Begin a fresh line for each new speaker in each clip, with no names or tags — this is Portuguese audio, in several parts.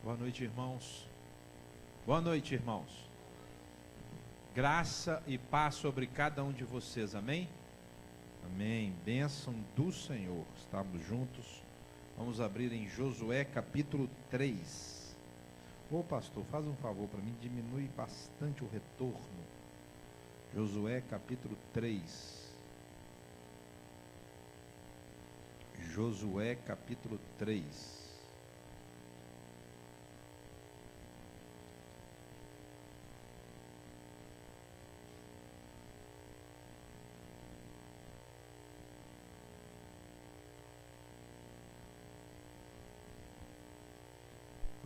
Boa noite, irmãos. Boa noite, irmãos. Graça e paz sobre cada um de vocês, amém? Amém. Bênção do Senhor. Estamos juntos. Vamos abrir em Josué capítulo 3. Ô pastor, faz um favor para mim, diminui bastante o retorno. Josué capítulo 3. Josué capítulo 3.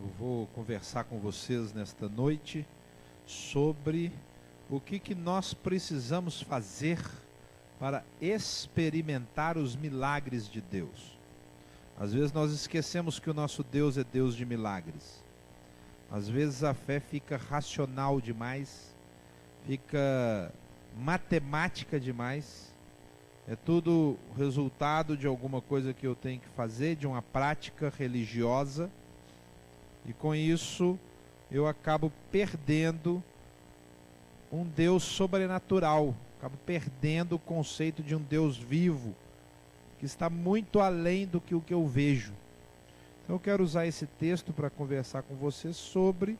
Eu vou conversar com vocês nesta noite sobre o que nós precisamos fazer para experimentar os milagres de Deus. Às vezes nós esquecemos que o nosso Deus é Deus de milagres. Às vezes a fé fica racional demais, fica matemática demais. É tudo resultado de alguma coisa que eu tenho que fazer, de uma prática religiosa. E com isso eu acabo perdendo um Deus sobrenatural, acabo perdendo o conceito de um Deus vivo, que está muito além do que o que eu vejo. Então eu quero usar esse texto para conversar com vocês sobre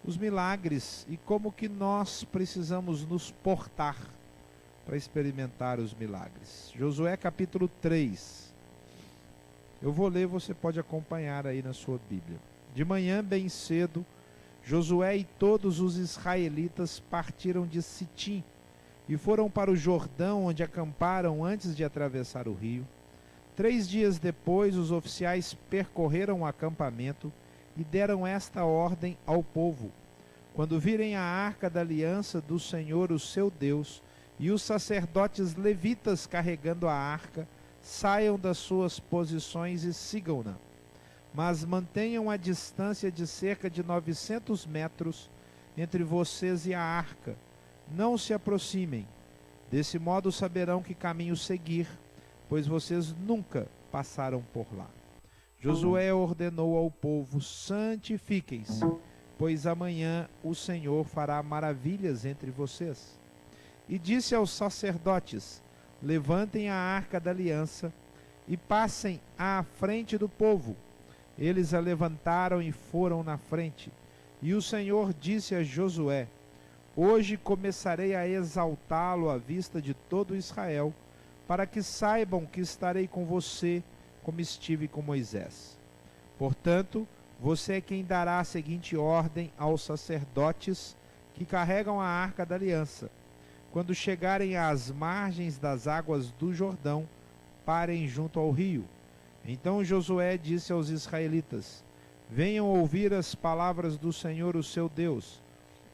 os milagres e como que nós precisamos nos portar para experimentar os milagres. Josué capítulo 3. Eu vou ler, você pode acompanhar aí na sua Bíblia. De manhã bem cedo, Josué e todos os israelitas partiram de Sitim e foram para o Jordão, onde acamparam antes de atravessar o rio. 3 dias depois, os oficiais percorreram o acampamento e deram esta ordem ao povo: quando virem a arca da aliança do Senhor, o seu Deus, e os sacerdotes levitas carregando a arca, saiam das suas posições e sigam-na. Mas mantenham a distância de cerca de 900 metros entre vocês e a arca. Não se aproximem. Desse modo saberão que caminho seguir, pois vocês nunca passaram por lá. Josué ordenou ao povo: santifiquem-se, pois amanhã o Senhor fará maravilhas entre vocês. E disse aos sacerdotes: levantem a arca da aliança e passem à frente do povo. Eles a levantaram e foram na frente. E o Senhor disse a Josué: hoje começarei a exaltá-lo à vista de todo Israel, para que saibam que estarei com você, como estive com Moisés. Portanto, você é quem dará a seguinte ordem aos sacerdotes que carregam a arca da aliança: quando chegarem às margens das águas do Jordão, parem junto ao rio. Então Josué disse aos israelitas: venham ouvir as palavras do Senhor, o seu Deus.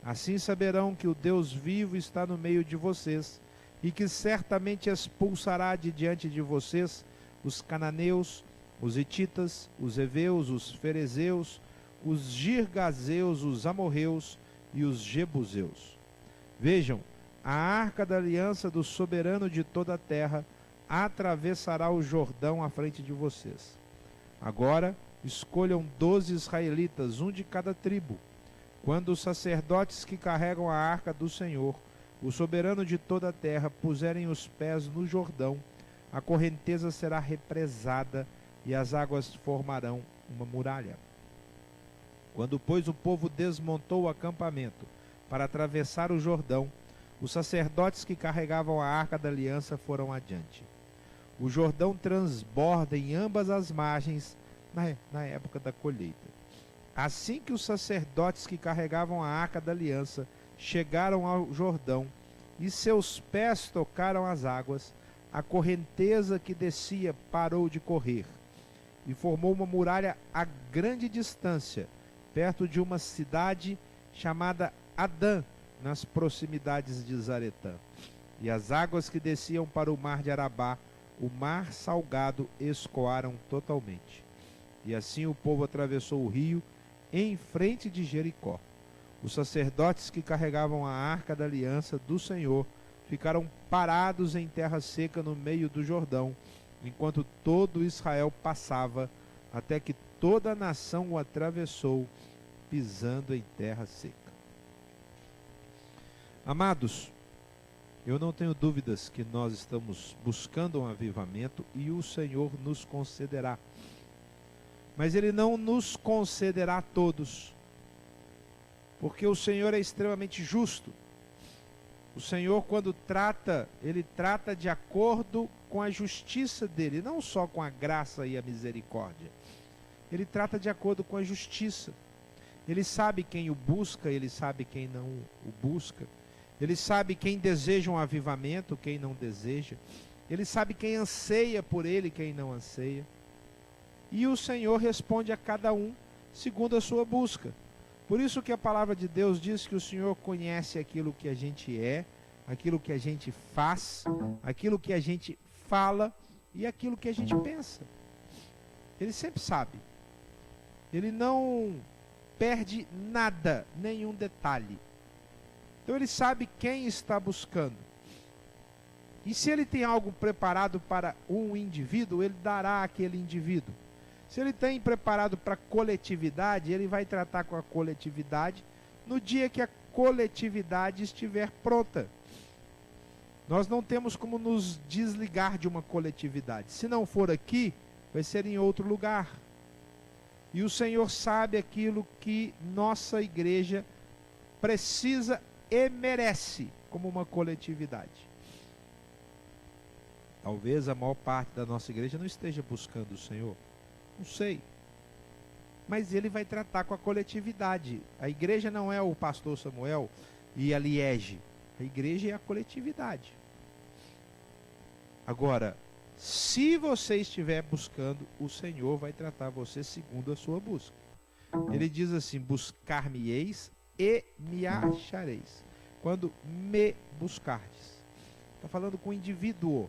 Assim saberão que o Deus vivo está no meio de vocês, e que certamente expulsará de diante de vocês os cananeus, os hititas, os heveus, os ferezeus, os girgazeus, os amorreus e os jebuseus. Vejam, a arca da aliança do soberano de toda a terra atravessará o Jordão à frente de vocês. Agora escolham 12 israelitas, um de cada tribo. Quando os sacerdotes que carregam a arca do Senhor, o soberano de toda a terra, puserem os pés no Jordão, a correnteza será represada e as águas formarão uma muralha. Quando, pois, o povo desmontou o acampamento para atravessar o Jordão, os sacerdotes que carregavam a arca da aliança foram adiante. O Jordão transborda em ambas as margens na época da colheita. Assim que os sacerdotes que carregavam a arca da aliança chegaram ao Jordão e seus pés tocaram as águas, a correnteza que descia parou de correr e formou uma muralha a grande distância, perto de uma cidade chamada Adã, nas proximidades de Zaretã. E as águas que desciam para o mar de Arabá, o mar salgado, escoaram totalmente. E assim o povo atravessou o rio em frente de Jericó. Os sacerdotes que carregavam a arca da aliança do Senhor ficaram parados em terra seca no meio do Jordão, enquanto todo Israel passava até que toda a nação o atravessou, pisando em terra seca. Amados, eu não tenho dúvidas que nós estamos buscando um avivamento e o Senhor nos concederá. Mas Ele não nos concederá a todos, porque o Senhor é extremamente justo. O Senhor, quando trata, Ele trata de acordo com a justiça dEle, não só com a graça e a misericórdia. Ele trata de acordo com a justiça. Ele sabe quem o busca, Ele sabe quem não o busca. Ele sabe quem deseja um avivamento, quem não deseja. Ele sabe quem anseia por Ele, quem não anseia. E o Senhor responde a cada um segundo a sua busca. Por isso que a palavra de Deus diz que o Senhor conhece aquilo que a gente é, aquilo que a gente faz, aquilo que a gente fala e aquilo que a gente pensa. Ele sempre sabe. Ele não perde nada, nenhum detalhe. Então ele sabe quem está buscando. E se ele tem algo preparado para um indivíduo, ele dará àquele indivíduo. Se ele tem preparado para a coletividade, ele vai tratar com a coletividade no dia que a coletividade estiver pronta. Nós não temos como nos desligar de uma coletividade. Se não for aqui, vai ser em outro lugar. E o Senhor sabe aquilo que nossa igreja precisa e merece como uma coletividade. Talvez a maior parte da nossa igreja não esteja buscando o Senhor. Não sei. Mas Ele vai tratar com a coletividade. A igreja não é o pastor Samuel e a Liege. A igreja é a coletividade. Agora, se você estiver buscando, o Senhor vai tratar você segundo a sua busca. Ele diz assim: buscar-me-eis e me achareis, quando me buscardes. Está falando com o indivíduo.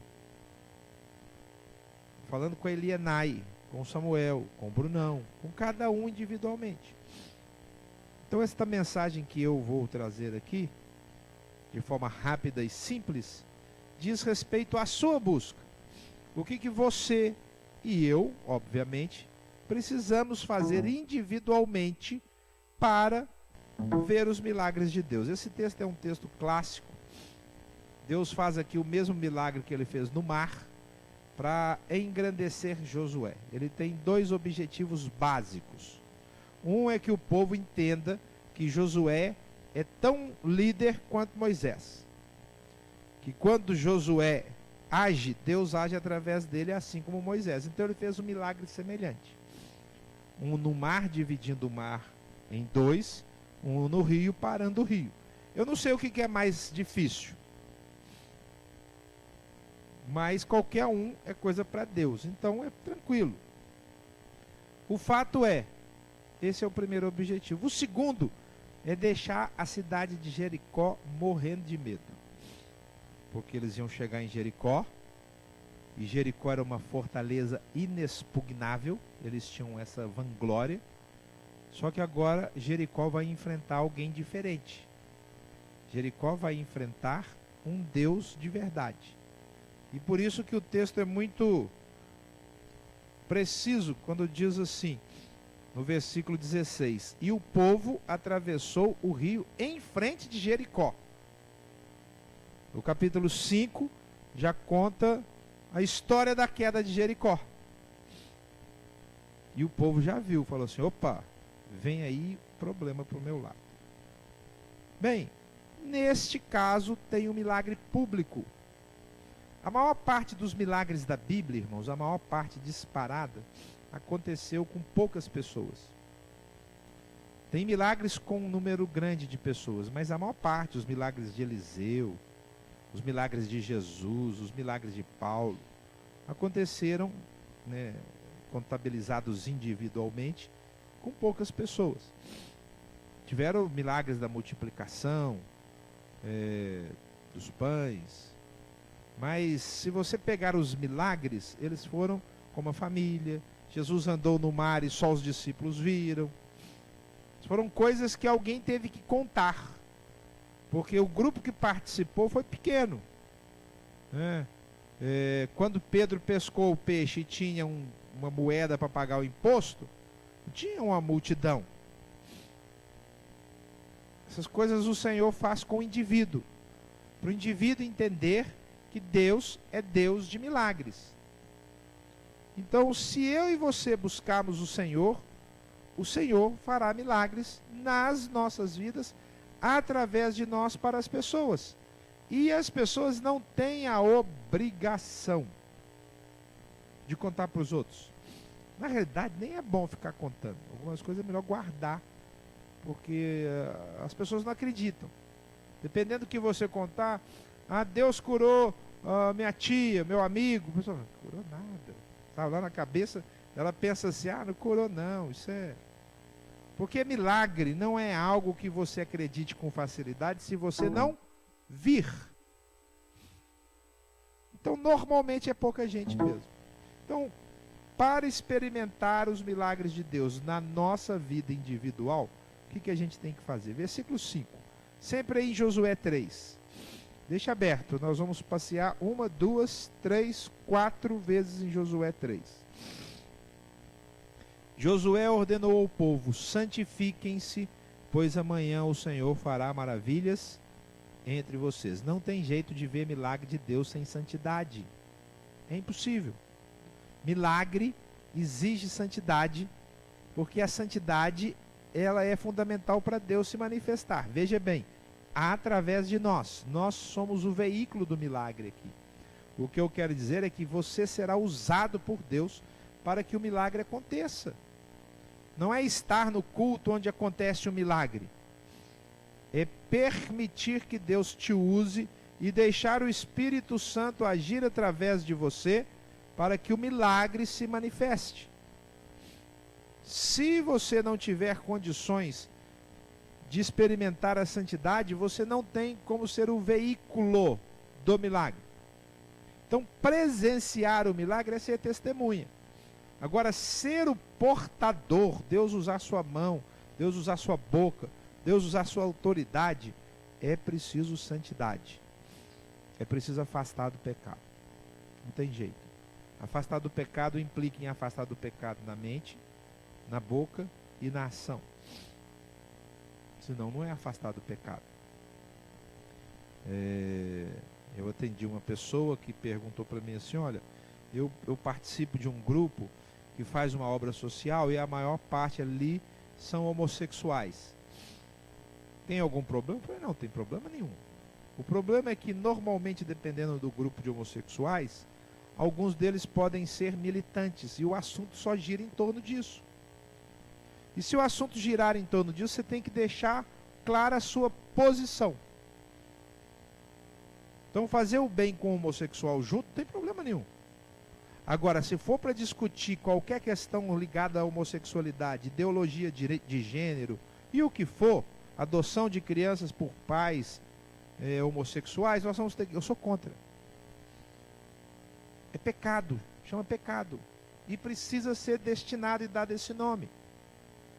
Falando com a Elienai, com o Samuel, com o Brunão, com cada um individualmente. Então esta mensagem que eu vou trazer aqui, de forma rápida e simples, diz respeito à sua busca. O que você e eu, obviamente, precisamos fazer individualmente para ver os milagres de Deus. Esse texto é um texto clássico. Deus faz aqui o mesmo milagre que Ele fez no mar para engrandecer Josué. Ele tem dois objetivos básicos. Um é que o povo entenda que Josué é tão líder quanto Moisés. Que quando Josué age, Deus age através dele, assim como Moisés. Então ele fez um milagre semelhante. Um no mar, dividindo o mar em dois, um no rio, parando o rio. Eu não sei o que é mais difícil, mas qualquer um é coisa para Deus, então é tranquilo. O fato é, esse é o primeiro objetivo. O segundo é deixar a cidade de Jericó morrendo de medo. Porque eles iam chegar em Jericó, e Jericó era uma fortaleza inexpugnável, eles tinham essa vanglória. Só que agora Jericó vai enfrentar alguém diferente. Jericó vai enfrentar um Deus de verdade. E por isso que o texto é muito preciso quando diz assim, no versículo 16: e o povo atravessou o rio em frente de Jericó. No capítulo 5 já conta a história da queda de Jericó. E o povo já viu, falou assim: opa, vem aí problema para o meu lado. Bem, neste caso tem um milagre público. A maior parte dos milagres da Bíblia, irmãos, a maior parte disparada, aconteceu com poucas pessoas. Tem milagres com um número grande de pessoas, mas a maior parte, os milagres de Eliseu, os milagres de Jesus, os milagres de Paulo, aconteceram, contabilizados individualmente, com poucas pessoas. Tiveram milagres da multiplicação, dos pães, mas se você pegar os milagres, eles foram como a família. Jesus andou no mar e só os discípulos viram. Foram coisas que alguém teve que contar, porque o grupo que participou foi pequeno, né? Quando Pedro pescou o peixe e tinha uma moeda para pagar o imposto, tinha uma multidão. Essas coisas o Senhor faz com o indivíduo, para o indivíduo entender que Deus é Deus de milagres. Então, se eu e você buscarmos o Senhor fará milagres nas nossas vidas, através de nós para as pessoas. E as pessoas não têm a obrigação de contar para os outros. Na realidade, nem é bom ficar contando. Algumas coisas é melhor guardar, porque as pessoas não acreditam. Dependendo do que você contar, Deus curou minha tia, meu amigo. A pessoa, não curou nada. Tá lá na cabeça, ela pensa assim, não curou não, isso é... Porque milagre não é algo que você acredite com facilidade se você não vir. Então, normalmente é pouca gente mesmo. Então, para experimentar os milagres de Deus na nossa vida individual, o que a gente tem que fazer? Versículo 5. Sempre aí em Josué 3. Deixa aberto, nós vamos passear 1, 2, 3, 4 vezes em Josué 3. Josué ordenou ao povo: santifiquem-se, pois amanhã o Senhor fará maravilhas entre vocês. Não tem jeito de ver milagre de Deus sem santidade. É impossível. Milagre exige santidade, porque a santidade ela é fundamental para Deus se manifestar. Veja bem, através de nós. Nós somos o veículo do milagre aqui. O que eu quero dizer é que você será usado por Deus para que o milagre aconteça. Não é estar no culto onde acontece o milagre. É permitir que Deus te use e deixar o Espírito Santo agir através de você para que o milagre se manifeste. Se você não tiver condições de experimentar a santidade, você não tem como ser o veículo do milagre. Então, presenciar o milagre é ser testemunha. Agora, ser o portador, Deus usar sua mão, Deus usar sua boca, Deus usar sua autoridade, é preciso santidade. É preciso afastar do pecado. Não tem jeito. Afastar do pecado implica em afastar do pecado na mente, na boca e na ação. Senão não é afastar do pecado. Eu atendi uma pessoa que perguntou para mim assim, olha, eu participo de um grupo que faz uma obra social e a maior parte ali são homossexuais. Tem algum problema? Eu falei, não tem problema nenhum. O problema é que normalmente, dependendo do grupo de homossexuais, alguns deles podem ser militantes e o assunto só gira em torno disso. E se o assunto girar em torno disso, você tem que deixar clara a sua posição. Então, fazer o bem com o homossexual junto não tem problema nenhum. Agora, se for para discutir qualquer questão ligada à homossexualidade, ideologia de gênero e o que for, adoção de crianças por pais homossexuais, nós vamos ter que... Eu sou contra. É pecado, chama pecado. E precisa ser destinado e dado esse nome.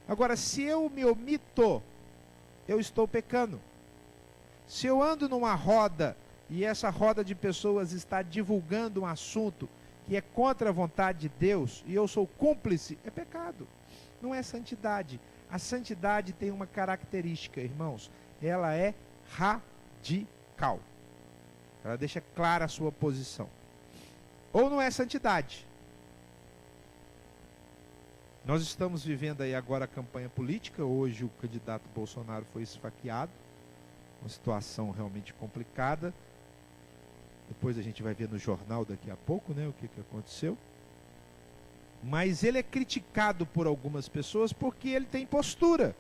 Agora, se eu me omito, eu estou pecando. Se eu ando numa roda e essa roda de pessoas está divulgando um assunto que é contra a vontade de Deus e eu sou cúmplice, é pecado. Não é santidade. A santidade tem uma característica, irmãos. Ela é radical. Ela deixa clara a sua posição. Ou não é santidade. Nós estamos vivendo aí agora a campanha política. Hoje o candidato Bolsonaro foi esfaqueado. Uma situação realmente complicada. Depois a gente vai ver no jornal daqui a pouco, né, o que aconteceu. Mas ele é criticado por algumas pessoas porque ele tem postura.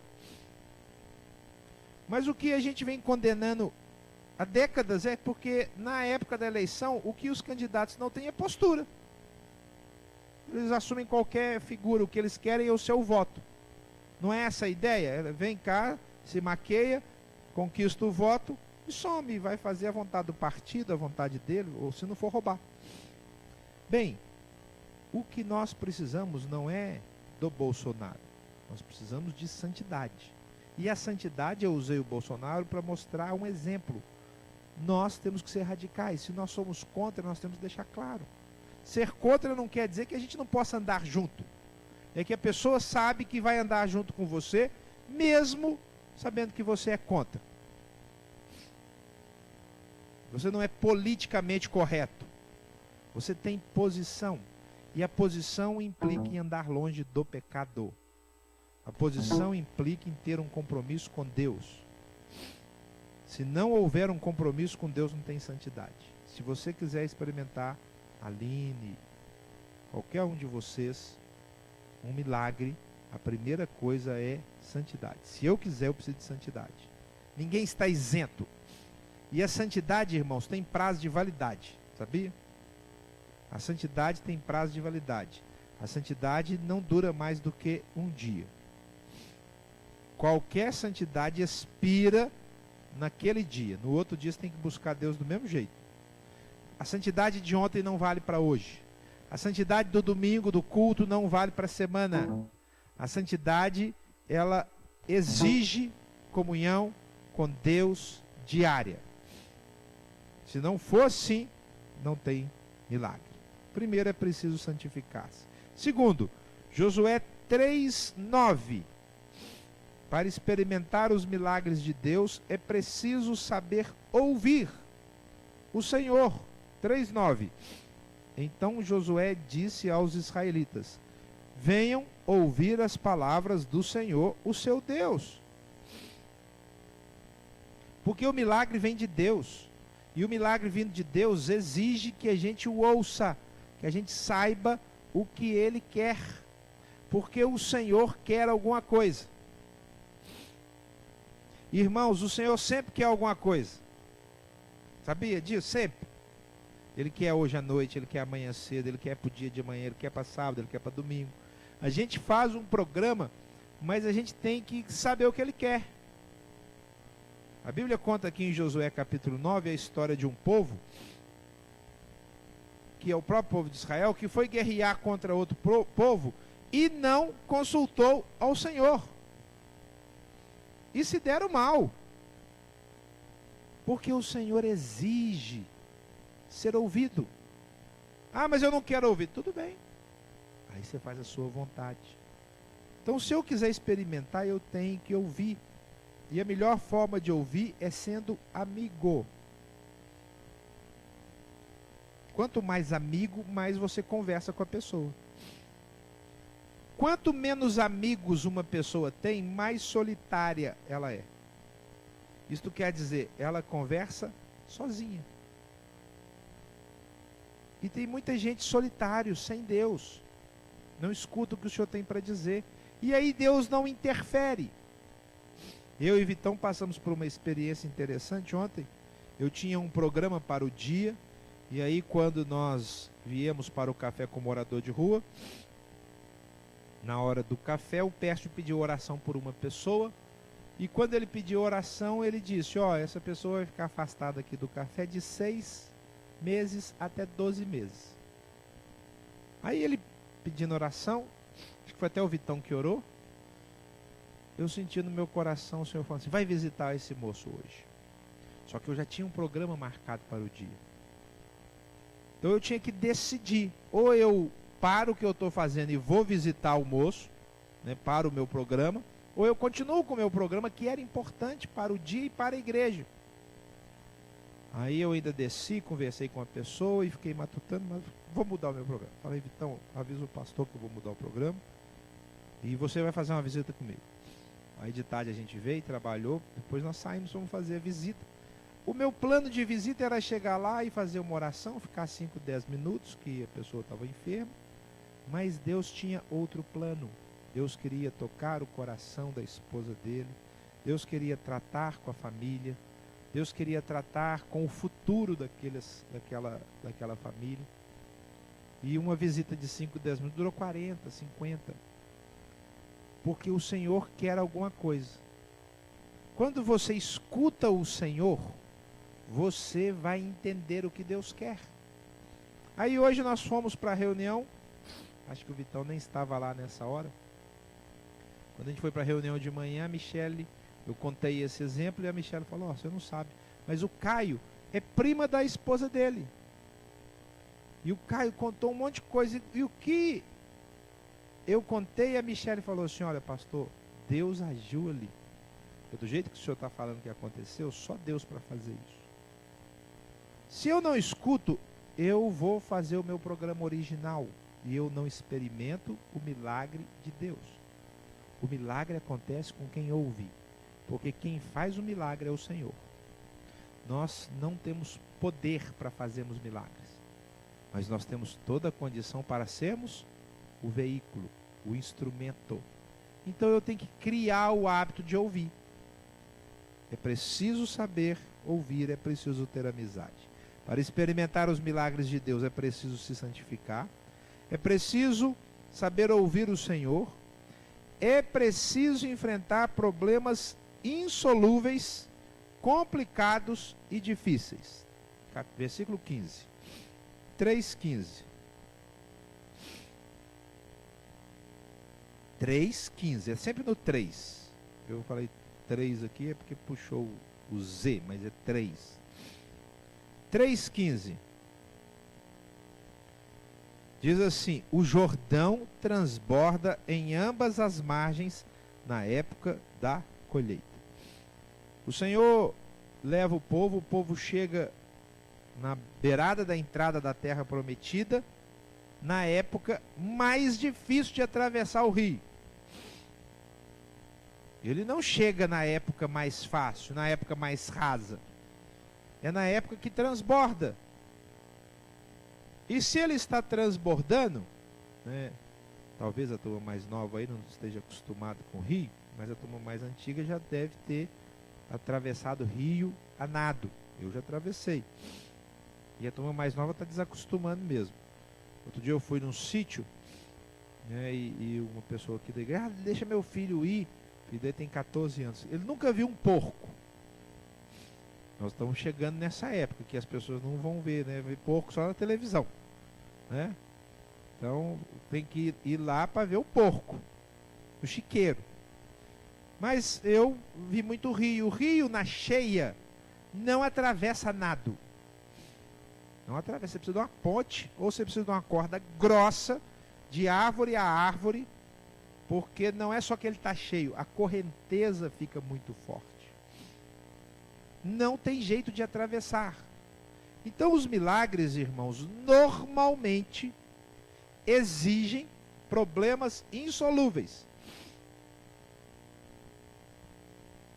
Mas o que a gente vem condenando há décadas é porque na época da eleição o que os candidatos não têm é postura. Eles assumem qualquer figura, o que eles querem é o seu voto. Não é essa a ideia? Vem cá, se maqueia, conquista o voto e some, vai fazer a vontade do partido, a vontade dele, ou se não for roubar. Bem, o que nós precisamos não é do Bolsonaro, nós precisamos de santidade. E a santidade, eu usei o Bolsonaro para mostrar um exemplo. Nós temos que ser radicais, se nós somos contra, nós temos que deixar claro. Ser contra não quer dizer que a gente não possa andar junto. É que a pessoa sabe que vai andar junto com você, mesmo sabendo que você é contra. Você não é politicamente correto. Você tem posição. E a posição implica em andar longe do pecado. A posição implica em ter um compromisso com Deus. Se não houver um compromisso com Deus, não tem santidade. Se você quiser experimentar, Aline, qualquer um de vocês, um milagre, a primeira coisa é santidade. Se eu quiser, eu preciso de santidade. Ninguém está isento. E a santidade, irmãos, tem prazo de validade, sabia? A santidade tem prazo de validade. A santidade não dura mais do que um dia. Qualquer santidade expira naquele dia. No outro dia você tem que buscar Deus do mesmo jeito. A santidade de ontem não vale para hoje. A santidade do domingo, do culto, não vale para a semana. A santidade, ela exige comunhão com Deus diária. Se não for assim, não tem milagre. Primeiro é preciso santificar-se. Segundo, Josué 3:9. Para experimentar os milagres de Deus, é preciso saber ouvir o Senhor. 3:9. Então Josué disse aos israelitas: venham ouvir as palavras do Senhor, o seu Deus. Porque o milagre vem de Deus. E o milagre vindo de Deus exige que a gente o ouça, que a gente saiba o que Ele quer. Porque o Senhor quer alguma coisa. Irmãos, o Senhor sempre quer alguma coisa. Sabia disso? Sempre. Ele quer hoje à noite, Ele quer amanhã cedo, Ele quer para o dia de amanhã, Ele quer para sábado, Ele quer para domingo. A gente faz um programa, mas a gente tem que saber o que Ele quer. A Bíblia conta aqui em Josué capítulo 9 a história de um povo, que é o próprio povo de Israel, que foi guerrear contra outro povo e não consultou ao Senhor. E se deram mal. Porque o Senhor exige ser ouvido. Ah, mas eu não quero ouvir. Tudo bem. Aí você faz a sua vontade. Então, se eu quiser experimentar, eu tenho que ouvir. E a melhor forma de ouvir é sendo amigo. Quanto mais amigo, mais você conversa com a pessoa. Quanto menos amigos uma pessoa tem, mais solitária ela é. Isto quer dizer, ela conversa sozinha. E tem muita gente solitário, sem Deus. Não escuta o que o Senhor tem para dizer. E aí Deus não interfere. Eu e Vitão passamos por uma experiência interessante ontem. Eu tinha um programa para o dia. E aí quando nós viemos para o café com o morador de rua, na hora do café, o Pércio pediu oração por uma pessoa. E quando ele pediu oração, ele disse: ó, essa pessoa vai ficar afastada aqui do café de 6 meses até 12 meses. Aí ele pedindo oração, acho que foi até o Vitão que orou. Eu senti no meu coração o Senhor falando assim: vai visitar esse moço hoje. Só que eu já tinha um programa marcado para o dia. Então eu tinha que decidir: ou eu paro o que eu estou fazendo e vou visitar o moço, né, para o meu programa, ou eu continuo com o meu programa, que era importante para o dia e para a igreja. Aí eu ainda desci, conversei com a pessoa e fiquei matutando, mas vou mudar o meu programa. Falei: Vitão, avisa o pastor que eu vou mudar o programa e você vai fazer uma visita comigo. Aí de tarde a gente veio, trabalhou, depois nós saímos, fomos fazer a visita. O meu plano de visita era chegar lá e fazer uma oração, ficar 5, 10 minutos, que a pessoa estava enferma. Mas Deus tinha outro plano. Deus queria tocar o coração da esposa dele. Deus queria tratar com a família. Deus queria tratar com o futuro daquela família. E uma visita de 5, 10 minutos durou 40, 50. Porque o Senhor quer alguma coisa. Quando você escuta o Senhor, você vai entender o que Deus quer. Aí hoje nós fomos para a reunião. Acho que o Vitão nem estava lá nessa hora. Quando a gente foi para a reunião de manhã, a Michele, eu contei esse exemplo e a Michele falou: ó, você não sabe, mas o Caio é prima da esposa dele. E o Caio contou um monte de coisa. E o que eu contei, a Michele falou assim: olha, pastor, Deus agiu ali. Do jeito que o senhor está falando que aconteceu, só Deus para fazer isso. Se eu não escuto, eu vou fazer o meu programa original e eu não experimento o milagre de Deus. O milagre acontece com quem ouve, porque quem faz o milagre é o Senhor. Nós não temos poder para fazermos milagres, mas nós temos toda a condição para sermos o veículo, o instrumento. Então eu tenho que criar o hábito de ouvir. É preciso saber ouvir, é preciso ter amizade. Para experimentar os milagres de Deus é preciso se santificar, é preciso saber ouvir o Senhor, é preciso enfrentar problemas insolúveis, complicados e difíceis. Versículo 15. 3,15. 3,15. É sempre no 3. Eu falei 3 aqui é porque puxou o Z, mas é 3. 3,15. Diz assim: o Jordão transborda em ambas as margens na época da colheita. O Senhor leva o povo chega na beirada da entrada da terra prometida, na época mais difícil de atravessar o rio. Ele não chega na época mais fácil, na época mais rasa. É na época que transborda. E se ele está transbordando, né, talvez a turma mais nova aí não esteja acostumada com o rio, mas a turma mais antiga já deve ter atravessado o rio a nado. Eu já atravessei. E a turma mais nova está desacostumando mesmo. Outro dia eu fui num sítio, né, e uma pessoa aqui da igreja: deixa meu filho ir. O filho dele tem 14 anos. Ele nunca viu um porco. Nós estamos chegando nessa época que as pessoas não vão ver, né? Ver porco só na televisão, né? Então tem que ir lá para ver o porco, o chiqueiro. Mas eu vi muito rio. O rio na cheia não atravessa nado. Não atravessa. Você precisa de uma ponte ou você precisa de uma corda grossa de árvore a árvore, porque não é só que ele está cheio, a correnteza fica muito forte. Não tem jeito de atravessar. Então os milagres, irmãos, normalmente exigem problemas insolúveis.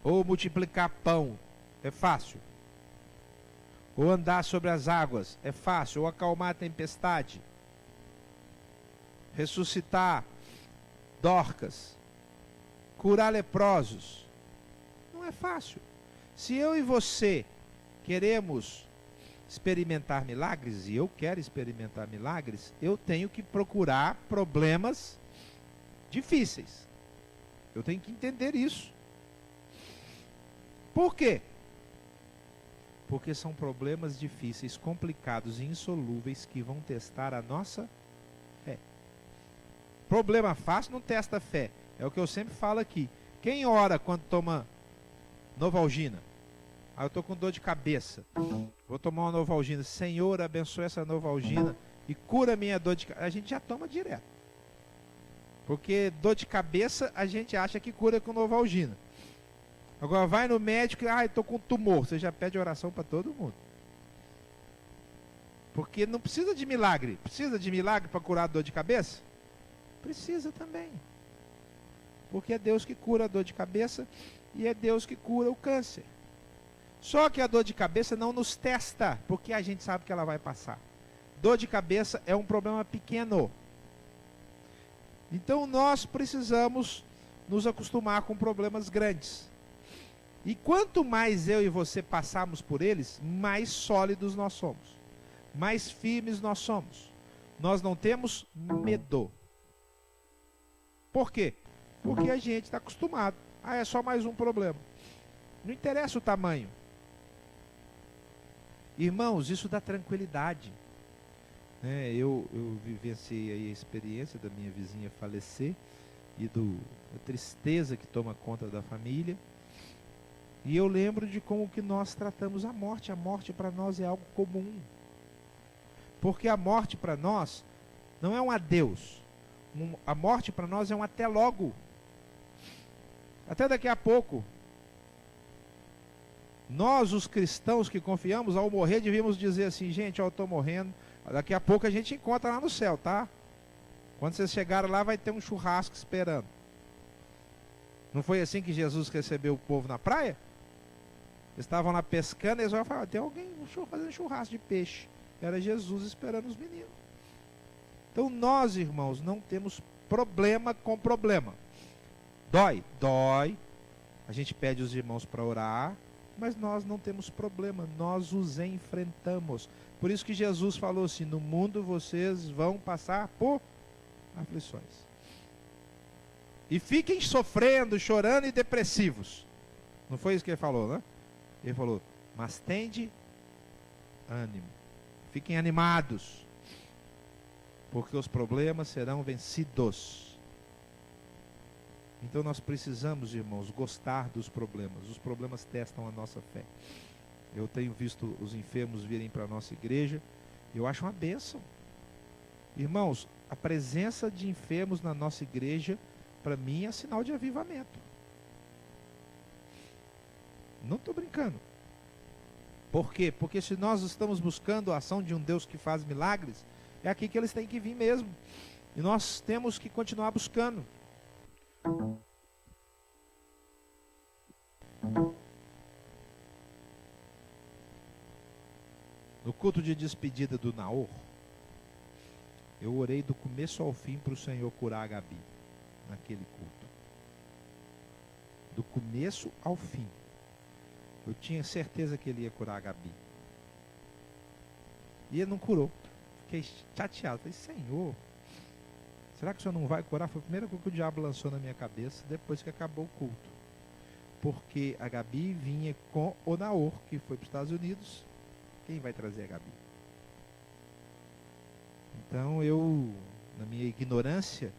Ou multiplicar pão é fácil. Ou andar sobre as águas é fácil. Ou acalmar a tempestade. Ressuscitar Dorcas. Curar leprosos. Não é fácil. Se eu e você queremos experimentar milagres, e eu quero experimentar milagres, eu tenho que procurar problemas difíceis. Eu tenho que entender isso. Por quê? Porque são problemas difíceis, complicados e insolúveis que vão testar a nossa fé. Problema fácil não testa a fé. É o que eu sempre falo aqui. Quem ora quando toma Novalgina? Eu estou com dor de cabeça. Vou tomar uma Novalgina. Senhor, abençoe essa Novalgina e cura minha dor de cabeça. A gente já toma direto. Porque dor de cabeça a gente acha que cura com Novalgina. Agora vai no médico e estou com tumor. Você já pede oração para todo mundo. Porque não precisa de milagre. Precisa de milagre para curar a dor de cabeça? Precisa também. Porque é Deus que cura a dor de cabeça e é Deus que cura o câncer. Só que a dor de cabeça não nos testa, porque a gente sabe que ela vai passar. Dor de cabeça é um problema pequeno. Então nós precisamos nos acostumar com problemas grandes. E quanto mais eu e você passarmos por eles, mais sólidos nós somos. Mais firmes nós somos. Nós não temos medo. Por quê? Porque a gente está acostumado. É só mais um problema. Não interessa o tamanho. Irmãos, isso dá tranquilidade. Eu vivenciei aí a experiência da minha vizinha falecer e da tristeza que toma conta da família. E eu lembro de como que nós tratamos a morte. A morte para nós é algo comum. Porque a morte para nós não é um adeus. A morte para nós é um até logo. Até daqui a pouco. Nós, os cristãos que confiamos, ao morrer, devíamos dizer assim: gente, eu estou morrendo, daqui a pouco a gente encontra lá no céu, tá? Quando vocês chegarem lá, vai ter um churrasco esperando. Não foi assim que Jesus recebeu o povo na praia? Eles estavam lá pescando, e eles falaram: tem alguém fazendo churrasco de peixe. Era Jesus esperando os meninos. Então nós, irmãos, não temos problema com problema. Dói? Dói. A gente pede os irmãos para orar, mas nós não temos problema, nós os enfrentamos. Por isso que Jesus falou assim: no mundo vocês vão passar por aflições. E fiquem sofrendo, chorando e depressivos. Não foi isso que ele falou, né? Ele falou: mas tende ânimo. Fiquem animados, porque os problemas serão vencidos. Então nós precisamos, irmãos, gostar dos problemas. Os problemas testam a nossa fé. Eu tenho visto os enfermos virem para a nossa igreja. Eu acho uma bênção. Irmãos, a presença de enfermos na nossa igreja, para mim, é sinal de avivamento. Não estou brincando. Por quê? Porque se nós estamos buscando a ação de um Deus que faz milagres, é aqui que eles têm que vir mesmo. E nós temos que continuar buscando. No culto de despedida do Naor, eu orei do começo ao fim para o Senhor curar a Gabi, naquele culto. Do começo ao fim. Eu tinha certeza que ele ia curar a Gabi. E ele não curou. Fiquei chateado. Falei: Senhor, será que o Senhor não vai curar? Foi a primeira coisa que o diabo lançou na minha cabeça depois que acabou o culto. Porque a Gabi vinha com o Naor, que foi para os Estados Unidos. Quem vai trazer a Gabi? Então eu, na minha ignorância,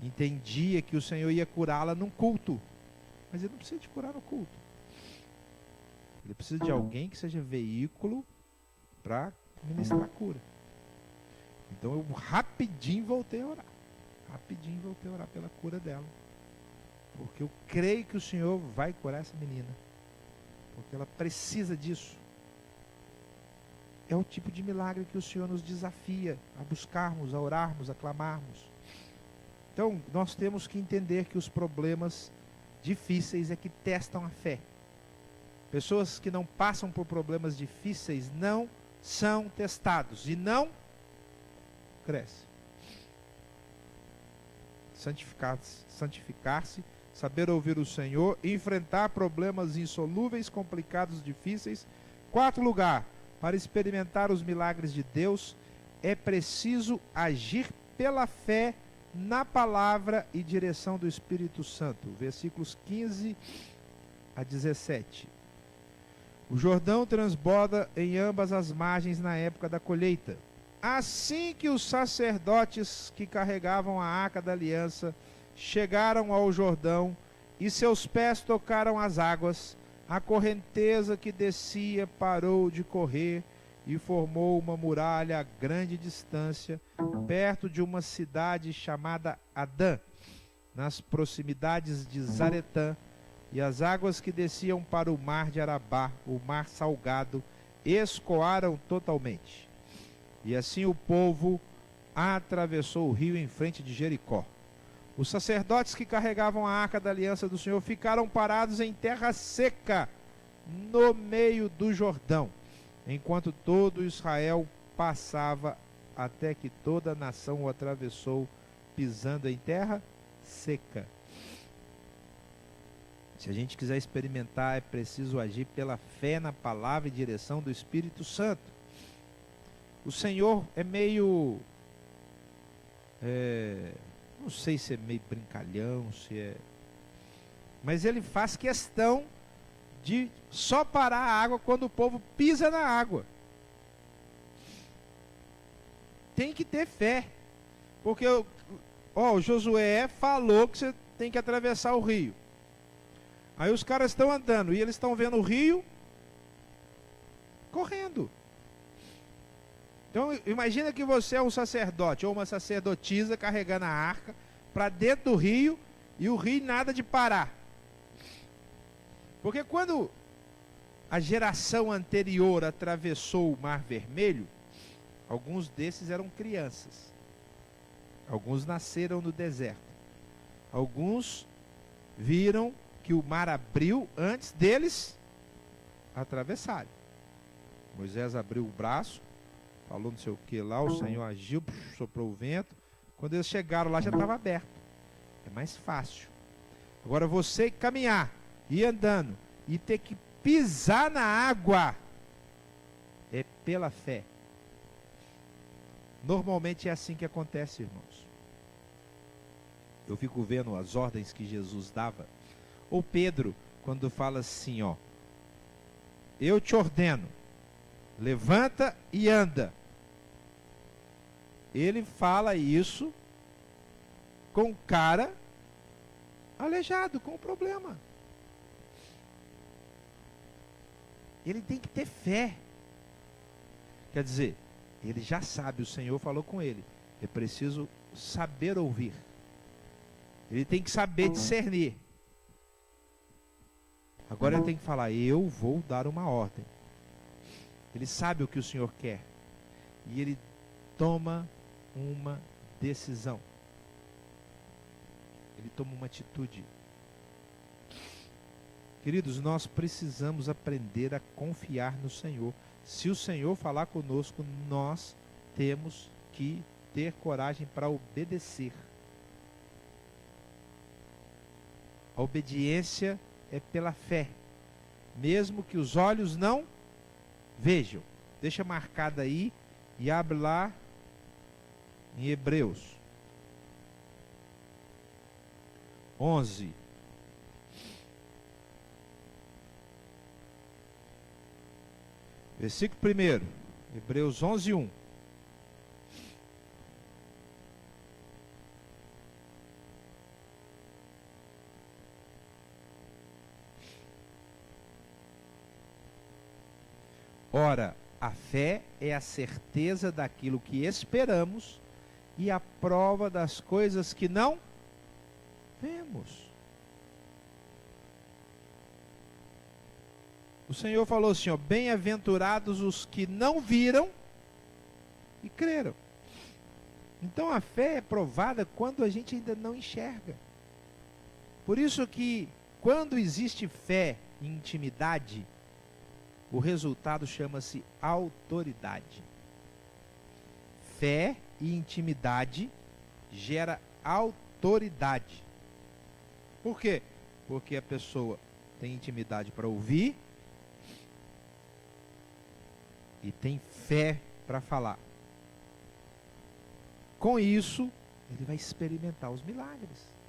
entendia que o Senhor ia curá-la num culto. Mas ele não precisa de curar no culto. Ele precisa de alguém que seja veículo para ministrar a cura. Então eu rapidinho voltei a orar. Rapidinho voltei a orar pela cura dela. Porque eu creio que o Senhor vai curar essa menina. Porque ela precisa disso. É o tipo de milagre que o Senhor nos desafia a buscarmos, a orarmos, a clamarmos. Então nós temos que entender que os problemas difíceis é que testam a fé. Pessoas que não passam por problemas difíceis não são testados e não crescem. Santificar-se, saber ouvir o Senhor, enfrentar problemas insolúveis, complicados, difíceis. Quarto lugar, para experimentar os milagres de Deus, é preciso agir pela fé na palavra e direção do Espírito Santo. Versículos 15 a 17. O Jordão transborda em ambas as margens na época da colheita. Assim que os sacerdotes que carregavam a arca da aliança chegaram ao Jordão e seus pés tocaram as águas, a correnteza que descia parou de correr e formou uma muralha a grande distância, perto de uma cidade chamada Adã, nas proximidades de Zaretã, e as águas que desciam para o mar de Arabá, o mar salgado, escoaram totalmente. E assim o povo atravessou o rio em frente de Jericó. Os sacerdotes que carregavam a arca da aliança do Senhor ficaram parados em terra seca, no meio do Jordão, enquanto todo Israel passava, até que toda a nação o atravessou, pisando em terra seca. Se a gente quiser experimentar, é preciso agir pela fé na palavra e direção do Espírito Santo. O Senhor é meio... não sei se é meio brincalhão, se é... mas ele faz questão de só parar a água quando o povo pisa na água. Tem que ter fé. Porque o Josué falou que você tem que atravessar o rio. Aí os caras estão andando e eles estão vendo o rio correndo. Então imagina que você é um sacerdote ou uma sacerdotisa carregando a arca para dentro do rio e o rio nada de parar. Porque quando a geração anterior atravessou o Mar Vermelho, alguns desses eram crianças. Alguns nasceram no deserto. Alguns viram que o mar abriu antes deles atravessarem. Moisés abriu o braço, falou não sei o que lá, o Senhor agiu, soprou o vento. Quando eles chegaram lá já estava aberto. É mais fácil. Agora você caminhar, ir andando e ter que pisar na água é pela fé. Normalmente é assim que acontece, irmãos. Eu fico vendo as ordens que Jesus dava. Ou Pedro, quando fala assim, ó, eu te ordeno, levanta e anda. Ele fala isso com o cara aleijado, com o problema. Ele tem que ter fé. Quer dizer, ele já sabe, o Senhor falou com ele. É preciso saber ouvir. Ele tem que saber discernir. Agora ele tem que falar, eu vou dar uma ordem. Ele sabe o que o Senhor quer. E ele toma uma decisão. Ele toma uma atitude. Queridos, nós precisamos aprender a confiar no Senhor. Se o Senhor falar conosco, nós temos que ter coragem para obedecer. A obediência é pela fé, mesmo que os olhos não vejam. Deixa marcado aí e abre lá em Hebreus 11. Versículo 1, Hebreus 11, 1. Ora, a fé é a certeza daquilo que esperamos e a prova das coisas que não vemos. O Senhor falou assim, ó, bem-aventurados os que não viram e creram. Então a fé é provada quando a gente ainda não enxerga. Por isso que quando existe fé e intimidade, o resultado chama-se autoridade. Fé e intimidade gera autoridade. Por quê? Porque a pessoa tem intimidade para ouvir e tem fé para falar. Com isso, ele vai experimentar os milagres.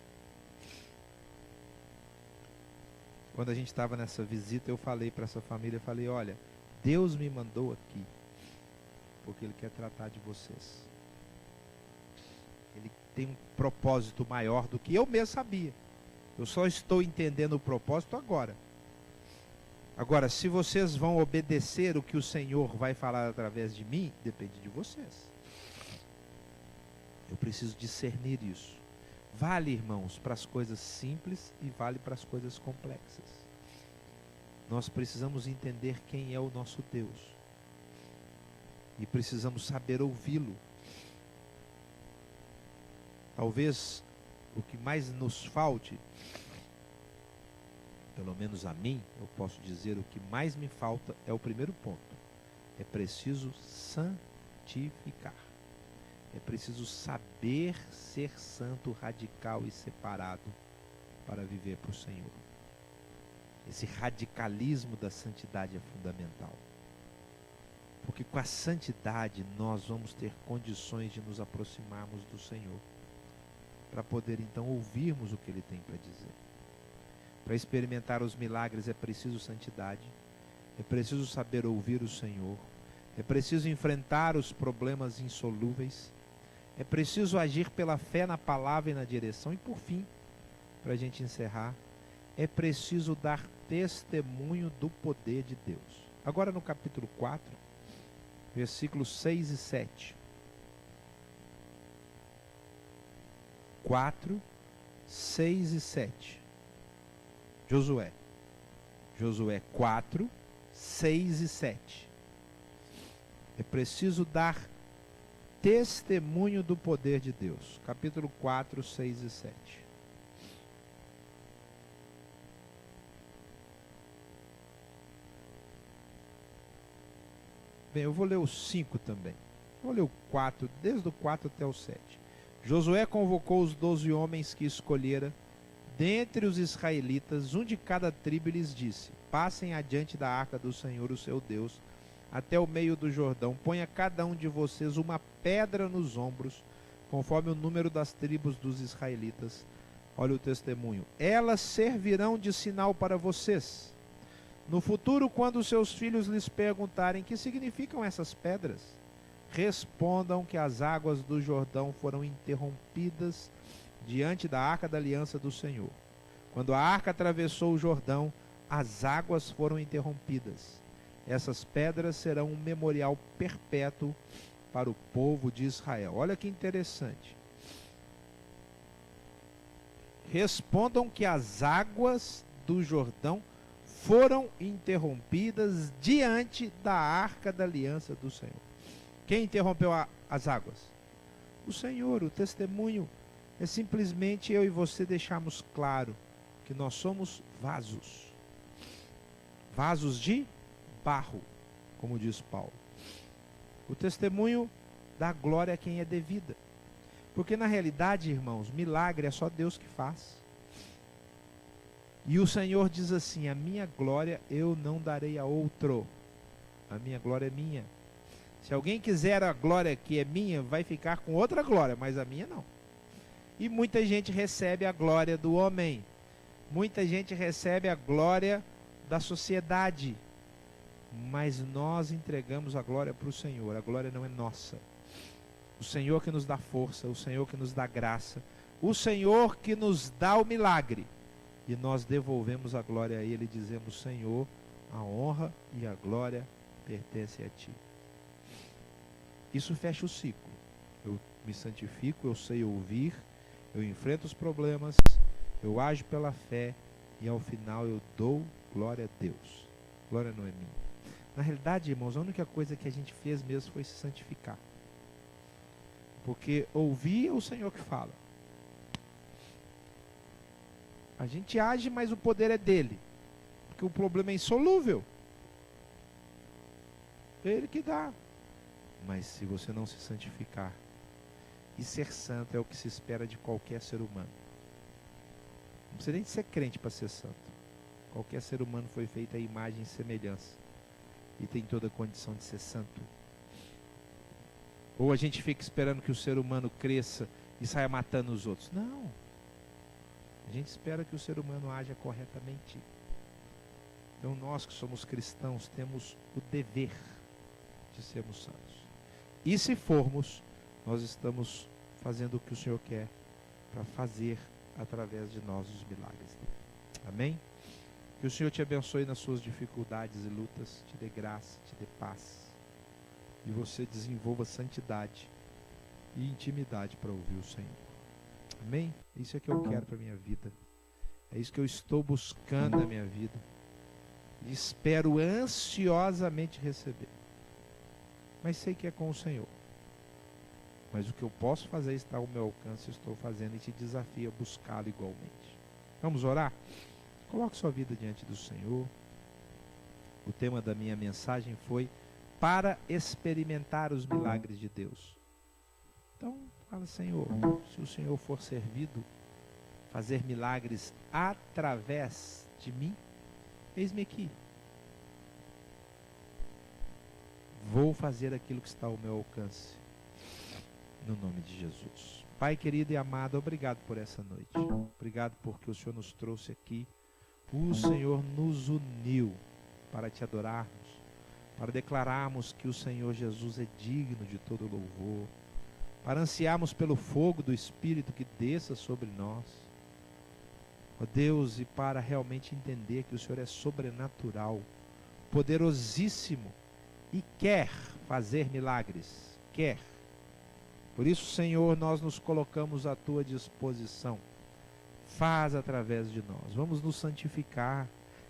Quando a gente estava nessa visita, eu falei para essa família, eu falei, olha, Deus me mandou aqui, porque Ele quer tratar de vocês. Ele tem um propósito maior do que eu mesmo sabia. Eu só estou entendendo o propósito agora. Agora, se vocês vão obedecer o que o Senhor vai falar através de mim, depende de vocês. Eu preciso discernir isso. Vale, irmãos, para as coisas simples e vale para as coisas complexas. Nós precisamos entender quem é o nosso Deus. E precisamos saber ouvi-lo. Talvez o que mais nos falte, pelo menos a mim, eu posso dizer, o que mais me falta é o primeiro ponto. É preciso santificar. É preciso saber ser santo, radical e separado para viver para o Senhor. Esse radicalismo da santidade é fundamental. Porque com a santidade nós vamos ter condições de nos aproximarmos do Senhor. Para poder então ouvirmos o que Ele tem para dizer. Para experimentar os milagres é preciso santidade. É preciso saber ouvir o Senhor. É preciso enfrentar os problemas insolúveis. É preciso agir pela fé na palavra e na direção. E por fim, para a gente encerrar, é preciso dar testemunho do poder de Deus. Agora no capítulo 4, versículos 6 e 7. 4, 6 e 7. Josué. Josué 4, 6 e 7. É preciso dar testemunho do poder de Deus. Capítulo 4, 6 e 7. Bem, eu vou ler o 5 também. Vou ler o 4, desde o 4 até o 7. Josué convocou os 12 homens que escolhera dentre os israelitas, um de cada tribo, e lhes disse: passem adiante da arca do Senhor, o seu Deus, até o meio do Jordão. Ponha cada um de vocês uma pedra nos ombros, conforme o número das tribos dos israelitas. Olha o testemunho. Elas servirão de sinal para vocês. No futuro, quando seus filhos lhes perguntarem que significam essas pedras, respondam que as águas do Jordão foram interrompidas diante da arca da aliança do Senhor. Quando a arca atravessou o Jordão, as águas foram interrompidas. Essas pedras serão um memorial perpétuo para o povo de Israel. Olha que interessante. Respondam que as águas do Jordão foram interrompidas diante da arca da aliança do Senhor. Quem interrompeu as águas? O Senhor. O testemunho é simplesmente eu e você deixarmos claro que nós somos vasos. Vasos de barro, como diz Paulo. O testemunho dá glória a quem é devida. Porque na realidade, irmãos, milagre é só Deus que faz. E o Senhor diz assim: a minha glória eu não darei a outro. A minha glória é minha. Se alguém quiser a glória que é minha, vai ficar com outra glória, mas a minha não. E muita gente recebe a glória do homem. Muita gente recebe a glória da sociedade. Mas nós entregamos a glória para o Senhor. A glória não é nossa. O Senhor que nos dá força, o Senhor que nos dá graça, o Senhor que nos dá o milagre. E nós devolvemos a glória a Ele, dizemos: Senhor, a honra e a glória pertencem a Ti. Isso fecha o ciclo. Eu me santifico, eu sei ouvir, eu enfrento os problemas, eu ajo pela fé e ao final eu dou glória a Deus. Glória não é minha. Na realidade, irmãos, a única coisa que a gente fez mesmo foi se santificar. Porque ouvir é o Senhor que fala. A gente age, mas o poder é dele. Porque o problema é insolúvel. É ele que dá. Mas se você não se santificar, e ser santo é o que se espera de qualquer ser humano. Não precisa nem de ser crente para ser santo. Qualquer ser humano foi feito à imagem e semelhança. E tem toda a condição de ser santo. Ou a gente fica esperando que o ser humano cresça e saia matando os outros. Não. A gente espera que o ser humano haja corretamente. Então nós que somos cristãos temos o dever de sermos santos. E se formos, nós estamos fazendo o que o Senhor quer para fazer através de nós os milagres dele. Amém? Que o Senhor te abençoe nas suas dificuldades e lutas, te dê graça, te dê paz. E você desenvolva santidade e intimidade para ouvir o Senhor. Amém? Isso é que eu quero para a minha vida. É isso que eu estou buscando na minha vida. E espero ansiosamente receber. Mas sei que é com o Senhor. Mas o que eu posso fazer está ao meu alcance, eu estou fazendo, e te desafio a buscá-lo igualmente. Vamos orar? Coloque sua vida diante do Senhor. O tema da minha mensagem foi para experimentar os milagres de Deus. Então, fala: Senhor, se o Senhor for servido, fazer milagres através de mim, eis-me aqui. Vou fazer aquilo que está ao meu alcance. No nome de Jesus. Pai querido e amado, obrigado por essa noite. Obrigado porque o Senhor nos trouxe aqui. O Senhor nos uniu para te adorarmos, para declararmos que o Senhor Jesus é digno de todo louvor, para ansiarmos pelo fogo do Espírito que desça sobre nós, ó Deus, e para realmente entender que o Senhor é sobrenatural, poderosíssimo, e quer fazer milagres. Quer. Por isso, Senhor, nós nos colocamos à tua disposição. Faz através de nós. Vamos nos santificar.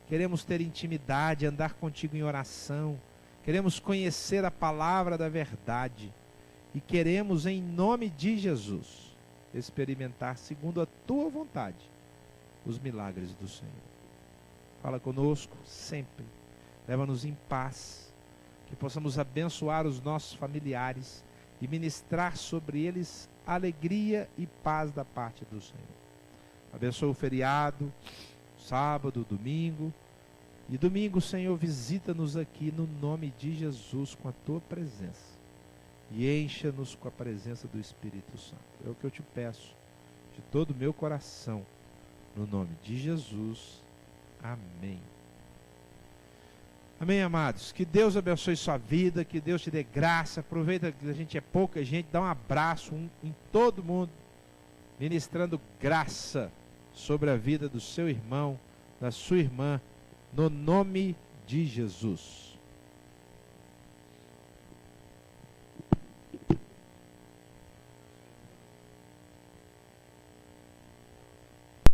Queremos ter intimidade, andar contigo em oração. Queremos conhecer a palavra da verdade. E queremos, em nome de Jesus, experimentar, segundo a tua vontade, os milagres do Senhor. Fala conosco sempre. Leva-nos em paz. Que possamos abençoar os nossos familiares e ministrar sobre eles alegria e paz da parte do Senhor. Abençoa o feriado, sábado, domingo. E domingo, Senhor, visita-nos aqui no nome de Jesus com a tua presença. E encha-nos com a presença do Espírito Santo. É o que eu te peço de todo o meu coração. No nome de Jesus. Amém. Amém, amados. Que Deus abençoe sua vida, que Deus te dê graça. Aproveita que a gente é pouca gente, dá um abraço em todo mundo, ministrando graça sobre a vida do seu irmão, da sua irmã, no nome de Jesus.